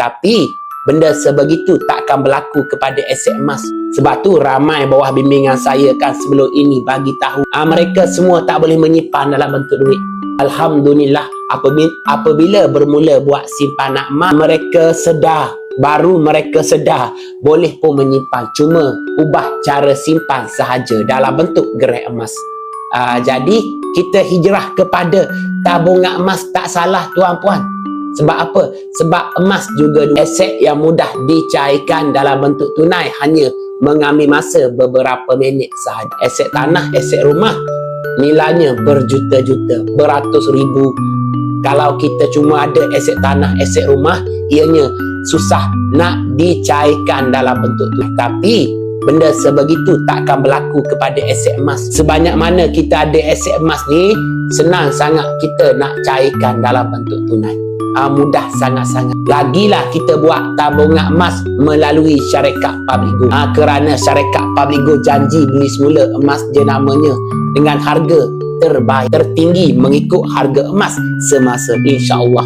Tapi benda sebegitu tak akan berlaku kepada aset emas. Sebab tu ramai bawah bimbingan saya kan sebelum ini bagi tahu mereka semua tak boleh menyimpan dalam bentuk duit. Alhamdulillah, apabila bermula buat simpanan emas, baru mereka sedar boleh pun menyimpan, cuma ubah cara simpan sahaja dalam bentuk gerai emas. Jadi kita hijrah kepada tabungan emas tak salah tuan-puan. Sebab apa? Sebab emas juga aset yang mudah dicairkan dalam bentuk tunai, hanya mengambil masa beberapa minit sahaja. Aset tanah, aset rumah nilainya berjuta-juta, beratus ribu. Kalau kita cuma ada aset tanah, aset rumah, ianya susah nak dicairkan dalam bentuk tu. Tapi benda sebegitu tak akan berlaku kepada aset emas. Sebanyak mana kita ada aset emas ni, senang sangat kita nak cairkan dalam bentuk tunai. Mudah sangat-sangat. Lagilah kita buat tabungan emas melalui syarikat Publigo. Kerana syarikat Publigo janji beli semula emas jenamanya dengan harga terbaik, tertinggi mengikut harga emas semasa, insya-Allah.